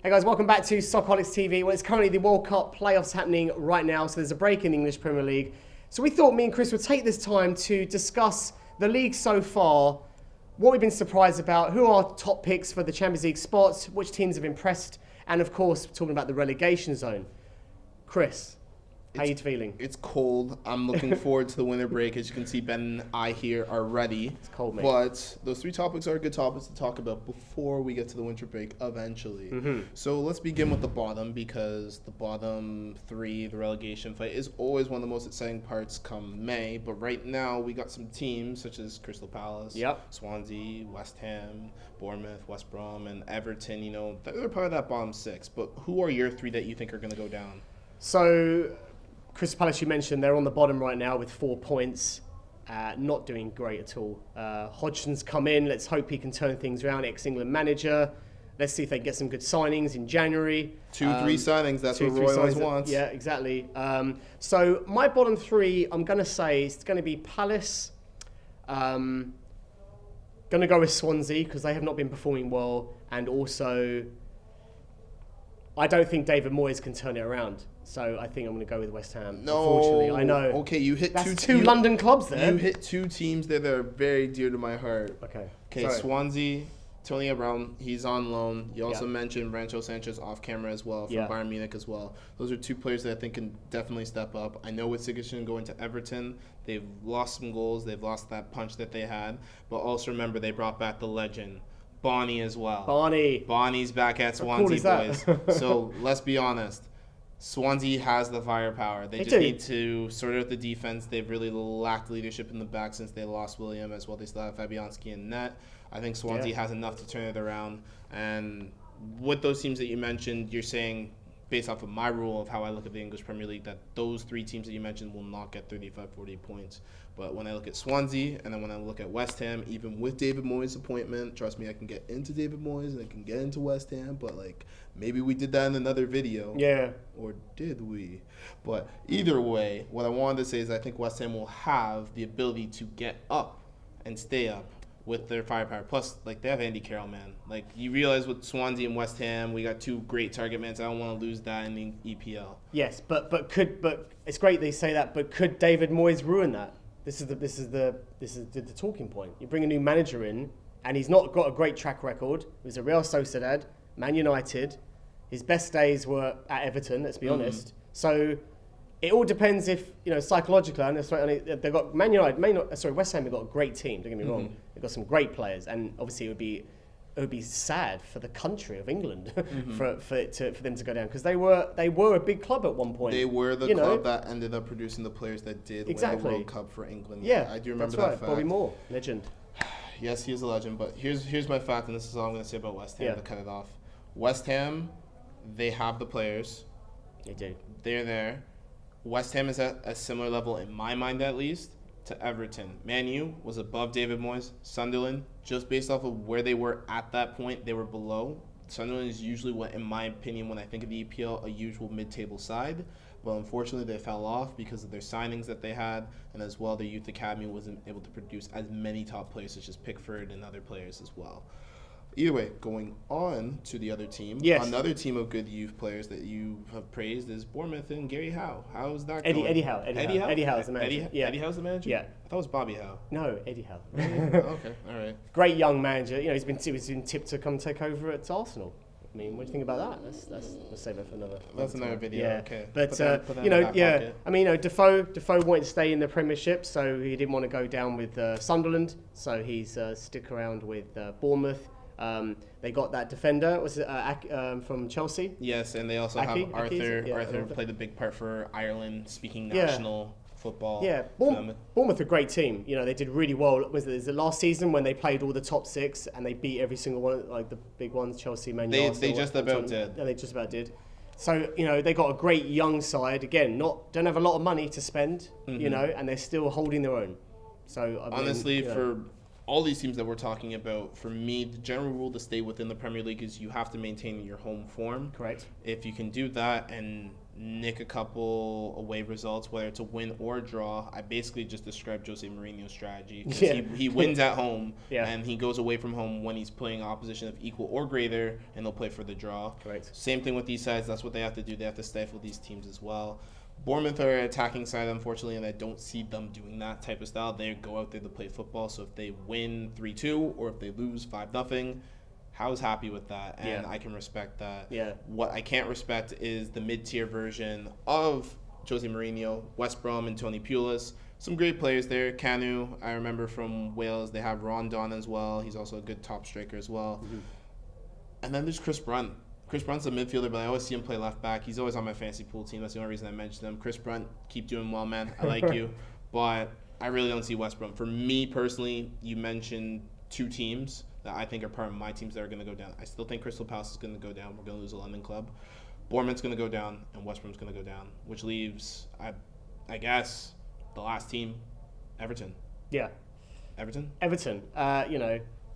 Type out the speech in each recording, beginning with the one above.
Hey guys, welcome back to Soccerholics TV. Well, it's currently the World Cup playoffs happening right now, so there's a break in the English Premier League. So we thought me and Chris would take this time to discuss the league so far, what we've been surprised about, who are top picks for the Champions League spots, which teams have impressed, and of course, talking about the relegation zone. Chris, how are you feeling? It's cold. I'm looking forward to the winter break. As you can see, Ben and I here are ready. It's cold, mate. But those three topics are good topics to talk about before we get to the winter break eventually. So let's begin with the bottom, because the bottom three, the relegation fight, is always one of the most exciting parts come May. But right now, we got some teams such as Crystal Palace, Swansea, West Ham, Bournemouth, West Brom, and Everton. You know, they're part of that bottom six. But who are your three that you think are going to go down? So, Crystal Palace, you mentioned, they're on the bottom right now with 4 points. Not doing great at all. Hodgson's come in. Let's hope he can turn things around. Ex-England manager. Let's see if they can get some good signings in January. 2-3 signings. That's what Roy always wants. Yeah, exactly. So my bottom three, I'm going to say it's going to be Palace. Going to go with Swansea because they have not been performing well. And also, I don't think David Moyes can turn it around. So I think I'm going to go with West Ham. No, unfortunately, I know. Okay, you hit That's two London clubs there. You hit two teams there that are very dear to my heart. Okay. Okay, Swansea, Tony Brown, he's on loan. You also mentioned Rancho Sanchez off camera as well from Bayern Munich as well. Those are two players that I think can definitely step up. I know with Sigurdsson going to Everton, they've lost some goals. They've lost that punch that they had. But also remember, they brought back the legend, Bonnie as well. Bonnie's back at Swansea, boys. So let's be honest. Swansea has the firepower. They just need to sort out the defense. They've really lacked leadership in the back since they lost William as well. They still have Fabianski in net. I think Swansea has enough to turn it around. And with those teams that you mentioned, you're saying, based off of my rule of how I look at the English Premier League, that those three teams that you mentioned will not get 35, 40 points. But when I look at Swansea and then when I look at West Ham, even with David Moyes' appointment, trust me, I can get into David Moyes and I can get into West Ham, but maybe we did that in another video. Yeah. Or did we? But either way, what I wanted to say is I think West Ham will have the ability to get up and stay up with their firepower. Plus, they have Andy Carroll, man. You realize with Swansea and West Ham, we got two great target men. So I don't want to lose that in the EPL. Yes, but it's great they say that. But could David Moyes ruin that? This is the talking point. You bring a new manager in, and he's not got a great track record. He was at Real Sociedad, Man United. His best days were at Everton. Let's be honest. So it all depends if psychologically. And they've got West Ham have got a great team. Don't get me wrong. They've got some great players, and obviously it would be sad for the country of England for them to go down, because they were a big club at one point. They were the club that ended up producing the players that did win the World Cup for England. Yeah, I do remember that's right. that fact. Bobby Moore, legend. Yes, he is a legend. But here's my fact, and this is all I'm going to say about West Ham to cut it off. West Ham, they have the players. They do. They're there. West Ham is at a similar level, in my mind at least, to Everton. Man U was above David Moyes. Sunderland, just based off of where they were at that point, they were below. Sunderland is usually what, in my opinion, when I think of the EPL, a usual mid-table side. But unfortunately, they fell off because of their signings that they had, and as well, their youth academy wasn't able to produce as many top players such as Pickford and other players as well. Either way, going on to the other team, another team of good youth players that you have praised is Bournemouth and Gary Howe. How's that going? Eddie Howe. Eddie Howe's the manager. Eddie Howe's the manager? Yeah. I thought it was Bobby Howe. No, Eddie Howe. Okay, all right. Great young manager. He's been tipped to come take over at Arsenal. I mean, what do you think about that? Let's save that for another. That's another video. Yeah. Okay. But put that I mean, Defoe wanted to stay in the Premiership, so he didn't want to go down with Sunderland, so he's stick around with Bournemouth. They got that defender, from Chelsea? Yes, and they also have Arthur. Arthur played a big part for Ireland, speaking national football. Yeah, Bournemouth are a great team. They did really well. Was it last season when they played all the top six and they beat every single one, the big ones, Chelsea, Man United? They just about did. Yeah, they just about did. So, they got a great young side. Again, don't have a lot of money to spend, and they're still holding their own. So, honestly, for all these teams that we're talking about, for me, the general rule to stay within the Premier League is you have to maintain your home form. Correct. If you can do that and nick a couple away results, whether it's a win or a draw, I basically just described Jose Mourinho's strategy. Yeah. He wins at home, yeah. and he goes away from home when he's playing opposition of equal or greater, and they'll play for the draw. Correct. Same thing with these sides. That's what they have to do. They have to stifle these teams as well. Bournemouth are an attacking side, unfortunately, and I don't see them doing that type of style. They go out there to play football, so if they win 3-2 or if they lose 5-0, Howe's happy with that, and I can respect that. Yeah. What I can't respect is the mid-tier version of Jose Mourinho, West Brom and Tony Pulis. Some great players there. Kanu, I remember from Wales. They have Rondon as well. He's also a good top striker as well. Mm-hmm. And then there's Chris Brunt. Chris Brunt's a midfielder, but I always see him play left back. He's always on my fantasy pool team. That's the only reason I mentioned him. Chris Brunt, keep doing well, man. I like you. But I really don't see West Brom. For me personally, you mentioned two teams that I think are part of my teams that are going to go down. I still think Crystal Palace is going to go down. We're going to lose a London club. Bournemouth's going to go down, and West Brom's going to go down, which leaves, I guess, the last team, Everton. Yeah. Everton? Everton.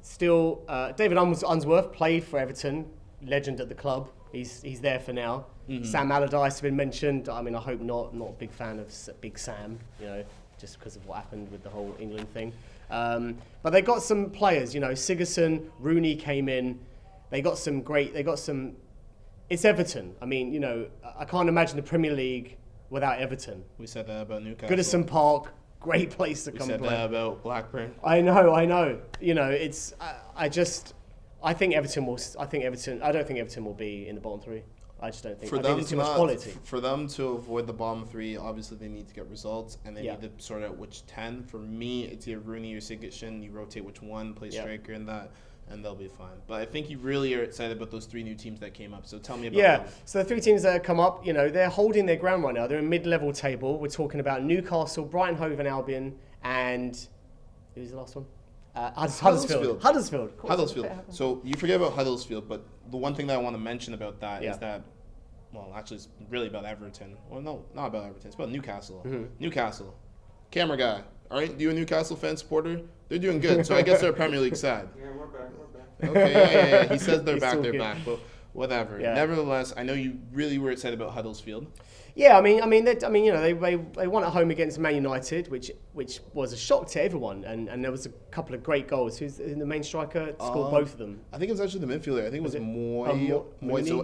Still, David Unsworth played for Everton. Legend at the club. He's there for now. Mm-hmm. Sam Allardyce has been mentioned. I mean, I hope not. I'm not a big fan of Big Sam, just because of what happened with the whole England thing. But they got some players, Sigurdsson, Rooney came in. They got some. It's Everton. I mean, I can't imagine the Premier League without Everton. We said that about Newcastle. Goodison Park, great place to come play. We said that about Blackburn. I know. It's. I think Everton will. I don't think Everton will be in the bottom three. I just don't think. I think there's too much quality. For them to avoid the bottom three, obviously they need to get results, and they need to sort out which 10. For me, it's either Rooney or Sigurdsson. You rotate which one, play striker in that, and they'll be fine. But I think you really are excited about those three new teams that came up. So tell me about them. So the three teams that have come up, they're holding their ground right now. They're in mid-level table. We're talking about Newcastle, Brighton Hove and Albion, and who's the last one? Huddersfield. Huddersfield. So you forget about Huddersfield, but the one thing that I want to mention about that is that, well, actually it's really about Everton. Well, no, not about Everton. It's about Newcastle. Mm-hmm. Newcastle. Camera guy. All right, you a Newcastle fan supporter? They're doing good. So I guess they're a Premier League side. Yeah, we're back. Okay, yeah. He says they're back. But whatever. Yeah. Nevertheless, I know you really were excited about Huddersfield. Yeah, they won at home against Man United, which was a shock to everyone, and there was a couple of great goals. Who's the main striker? Scored both of them. I think it was actually the midfielder. I think it was Mooy. So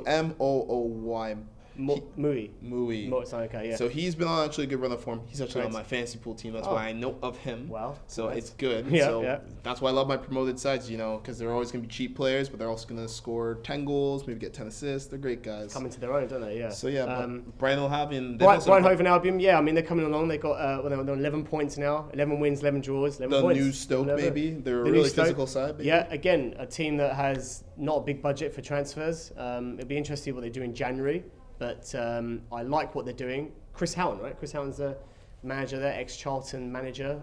Mooy. Mooy. Okay, yeah. So he's been on actually a good run of form. He's actually on my fantasy pool team. That's why I know of him. Wow. So it's good. Yeah, That's why I love my promoted sides, because they're always going to be cheap players, but they're also going to score 10 goals, maybe get 10 assists. They're great guys. Come into their own, don't they? Yeah. So Brighton will have in. Brighton Hove and Albion, they're coming along. They got they're on 11 points now. 11 wins, 11 draws, 11 points. The new Stoke, maybe. They're a really physical side. Maybe. Yeah, again, a team that has not a big budget for transfers. It'll be interesting to see what they do in January. But I like what they're doing. Chris Houghton, right? Chris Houghton's the manager there, ex-Charlton manager.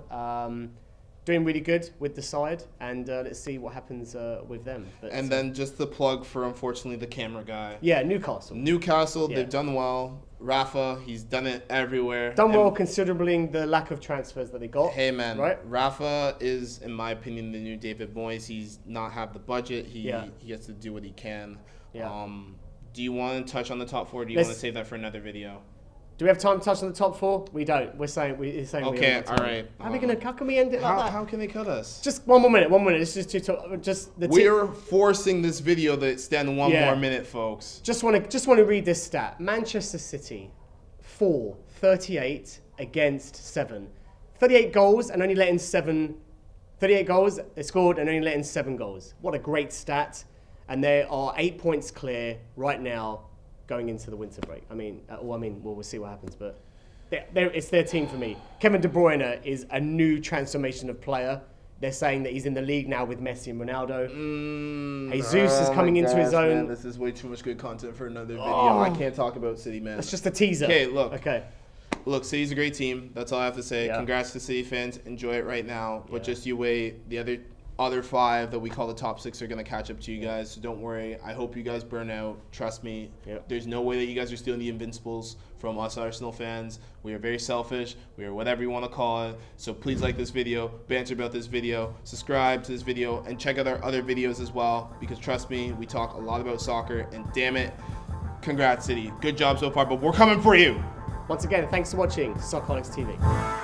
Doing really good with the side, and let's see what happens with them. But, then just the plug for, unfortunately, the camera guy. Yeah, Newcastle, they've done well. Rafa, he's done it everywhere. Done well considering the lack of transfers that they got. Hey, man. Right? Rafa is, in my opinion, the new David Moyes. He's not have the budget. He has to do what he can. Yeah. Do you want to touch on the top four, or do you want to save that for another video? Do we have time to touch on the top four? We don't. We're saying okay, all right. How can we end it like that? How can they cut us? Just one more minute. This is just the We're forcing this video to extend one more minute, folks. Just want to read this stat. Manchester City, 38 against 7. 38 goals and only letting 7. 38 goals they scored and only letting 7 goals. What a great stat. And they are 8 points clear right now going into the winter break. We'll see what happens, but it's their team for me. Kevin De Bruyne is a new transformation of player. They're saying that he's in the league now with Messi and Ronaldo. Jesus is coming into his own. Man, this is way too much good content for another video. I can't talk about City, man. It's just a teaser. Okay, look, City's a great team. That's all I have to say. Yeah. Congrats to City fans. Enjoy it right now. But just you wait. The other other 5 that we call the top 6 are going to catch up to you guys. So don't worry. I hope you guys burn out. Trust me. Yep. There's no way that you guys are stealing the Invincibles from us Arsenal fans. We are very selfish. We are whatever you want to call it. So please like this video, banter about this video, subscribe to this video, and check out our other videos as well. Because trust me, we talk a lot about soccer. And damn it, congrats, City. Good job so far, but we're coming for you. Once again, thanks for watching Soccerholics TV.